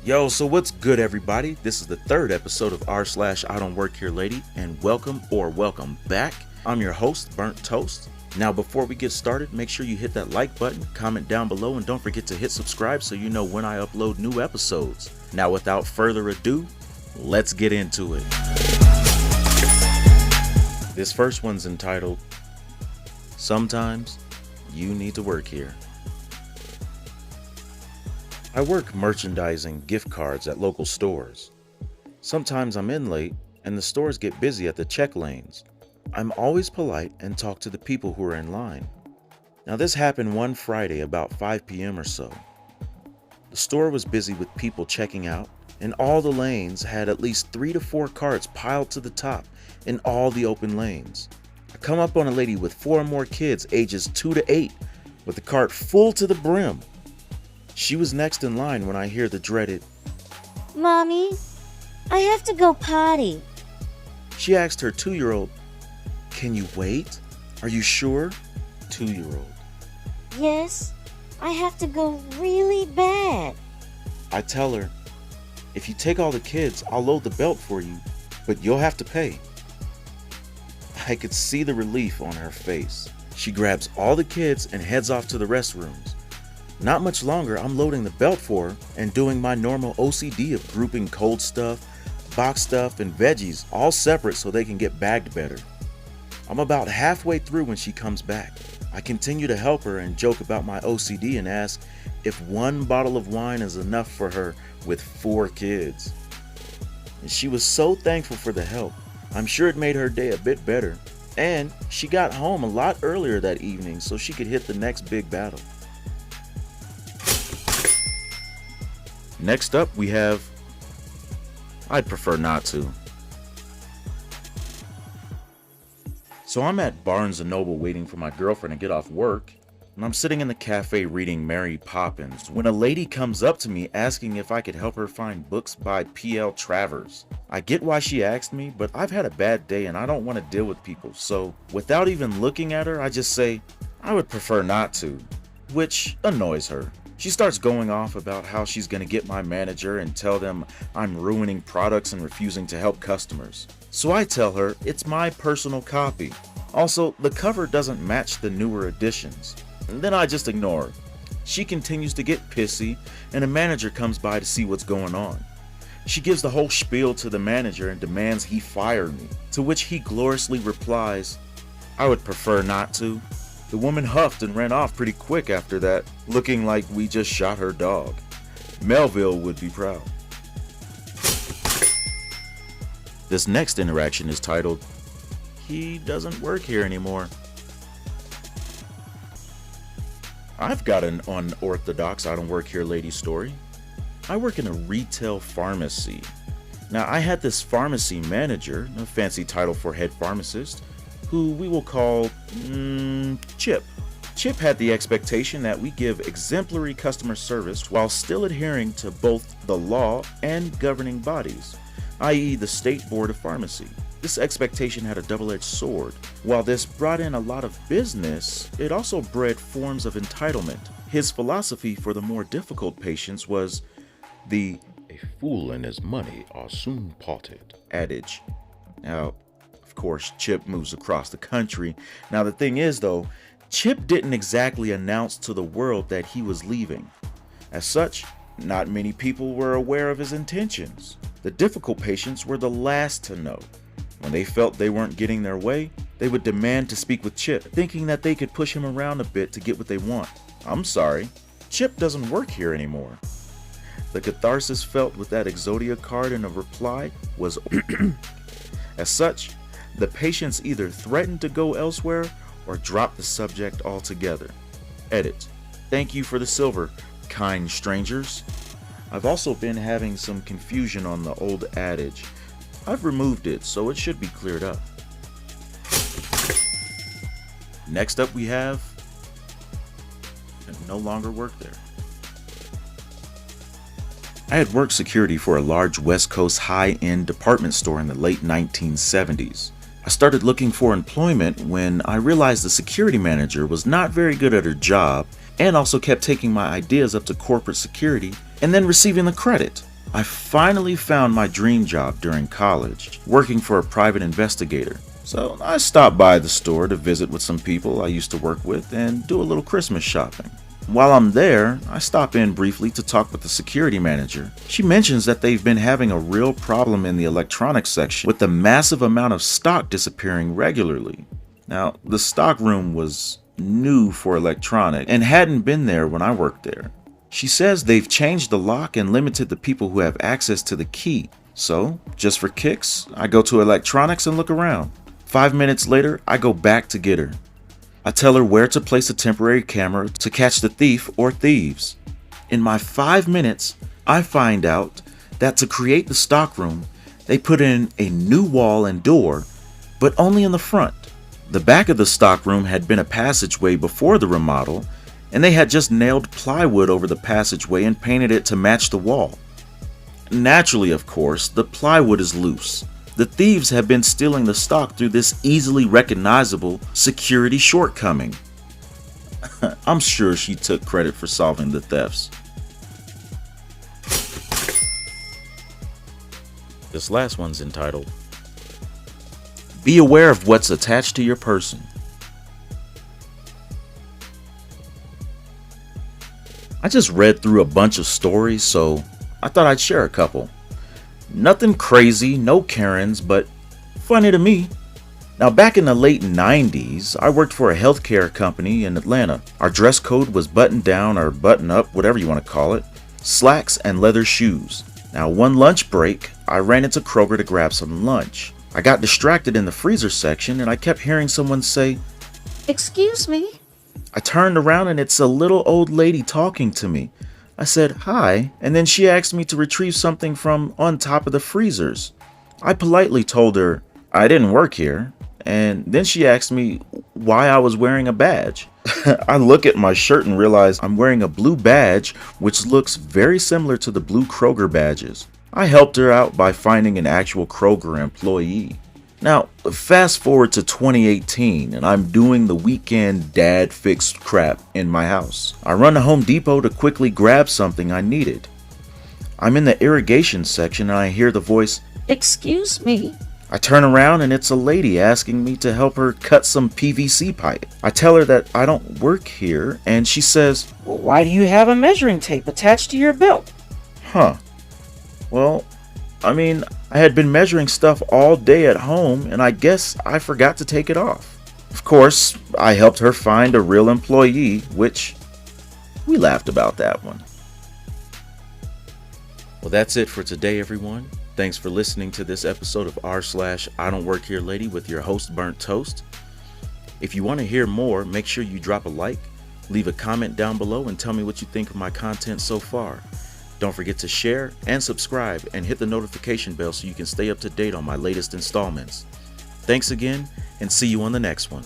Yo, so what's good, everybody? This is the third episode of r/IDontWorkHereLady, and welcome back. I'm your host, Burnntt Toast. Now, before we get started, make sure you hit that like button, comment down below, and don't forget to hit subscribe so you know when I upload new episodes. Now, without further ado, let's get into it. This first one's entitled, Sometimes You Need to Work Here. I work merchandising gift cards at local stores. Sometimes I'm in late and the stores get busy at the check lanes. I'm always polite and talk to the people who are in line. Now this happened one Friday about 5 p.m. or so. The store was busy with people checking out, and all the lanes had at least 3 to 4 carts piled to the top in all the open lanes. I come up on a lady with 4 more kids ages 2 to 8 with the cart full to the brim. She was next in line when I hear the dreaded, "Mommy, I have to go potty." She asked her 2-year-old, "Can you wait? Are you sure?" 2-year-old. "Yes, I have to go really bad." I tell her, "If you take all the kids, I'll load the belt for you, but you'll have to pay." I could see the relief on her face. She grabs all the kids and heads off to the restrooms. Not much longer, I'm loading the belt for her and doing my normal OCD of grouping cold stuff, box stuff, and veggies all separate so they can get bagged better. I'm about halfway through when she comes back. I continue to help her and joke about my OCD and ask if 1 bottle of wine is enough for her with 4 kids. And she was so thankful for the help. I'm sure it made her day a bit better. And she got home a lot earlier that evening so she could hit the next big battle. Next up, we have, I'd prefer not to. So I'm at Barnes & Noble waiting for my girlfriend to get off work, and I'm sitting in the cafe reading Mary Poppins when a lady comes up to me asking if I could help her find books by P.L. Travers. I get why she asked me, but I've had a bad day and I don't want to deal with people, so without even looking at her, I just say, I would prefer not to, which annoys her. She starts going off about how she's going to get my manager and tell them I'm ruining products and refusing to help customers. So I tell her it's my personal copy. Also, the cover doesn't match the newer editions. And then I just ignore her. She continues to get pissy and a manager comes by to see what's going on. She gives the whole spiel to the manager and demands he fire me, to which he gloriously replies, "I would prefer not to." The woman huffed and ran off pretty quick after that, looking like we just shot her dog. Melville would be proud. This next interaction is titled, He Doesn't Work Here Anymore. I've got an unorthodox I don't work here lady story. I work in a retail pharmacy. Now I had this pharmacy manager, a fancy title for head pharmacist, who we will call Chip. Chip had the expectation that we give exemplary customer service while still adhering to both the law and governing bodies, i.e. the State Board of Pharmacy. This expectation had a double-edged sword. While this brought in a lot of business, it also bred forms of entitlement. His philosophy for the more difficult patients was the "a fool and his money are soon parted" adage. Now, of course, Chip moves across the country. Now the thing is though, Chip didn't exactly announce to the world that he was leaving. As such, not many people were aware of his intentions. The difficult patients were the last to know. When they felt they weren't getting their way, they would demand to speak with Chip, thinking that they could push him around a bit to get what they want. I'm sorry, Chip doesn't work here anymore. The catharsis felt with that Exodia card in a reply was as such, the patients either threatened to go elsewhere or drop the subject altogether. Edit. Thank you for the silver, kind strangers. I've also been having some confusion on the old adage. I've removed it, so it should be cleared up. Next up we have, no longer work there. I had worked security for a large West Coast high-end department store in the late 1970s. I started looking for employment when I realized the security manager was not very good at her job and also kept taking my ideas up to corporate security and then receiving the credit. I finally found my dream job during college, working for a private investigator. So I stopped by the store to visit with some people I used to work with and do a little Christmas shopping. While I'm there, I stop in briefly to talk with the security manager. She mentions that they've been having a real problem in the electronics section with the massive amount of stock disappearing regularly. Now, the stock room was new for electronics and hadn't been there when I worked there. She says they've changed the lock and limited the people who have access to the key. So, just for kicks, I go to electronics and look around. 5 minutes later, I go back to get her. I tell her where to place a temporary camera to catch the thief or thieves. In my 5 minutes, I find out that to create the stockroom, they put in a new wall and door, but only in the front. The back of the stockroom had been a passageway before the remodel, and they had just nailed plywood over the passageway and painted it to match the wall. Naturally, of course, the plywood is loose. The thieves have been stealing the stock through this easily recognizable security shortcoming. I'm sure she took credit for solving the thefts. This last one's entitled, Be Aware of What's Attached to Your Person. I just read through a bunch of stories, so I thought I'd share a couple. Nothing crazy, no Karens, but funny to me. Now, back in the late 90s, I worked for a healthcare company in Atlanta. Our dress code was button down or button up, whatever you want to call it, slacks and leather shoes. Now, one lunch break, I ran into Kroger to grab some lunch. I got distracted in the freezer section and I kept hearing someone say, Excuse me? I turned around and it's a little old lady talking to me. I said, hi, and then she asked me to retrieve something from on top of the freezers. I politely told her I didn't work here, and then she asked me why I was wearing a badge. I look at my shirt and realize I'm wearing a blue badge, which looks very similar to the blue Kroger badges. I helped her out by finding an actual Kroger employee. Now, fast forward to 2018 and I'm doing the weekend dad fixed crap in my house. I run to Home Depot to quickly grab something I needed. I'm in the irrigation section and I hear the voice, Excuse me? I turn around and it's a lady asking me to help her cut some PVC pipe. I tell her that I don't work here and she says, Well, why do you have a measuring tape attached to your belt? Well, I had been measuring stuff all day at home and I guess I forgot to take it off. Of course, I helped her find a real employee, which we laughed about that one. Well, that's it for today, everyone. Thanks for listening to this episode of r/IDontWorkHereLady with your host, Burnntt Toast. If you want to hear more, make sure you drop a like, leave a comment down below, and tell me what you think of my content so far. Don't forget to share and subscribe and hit the notification bell so you can stay up to date on my latest installments. Thanks again, and see you on the next one.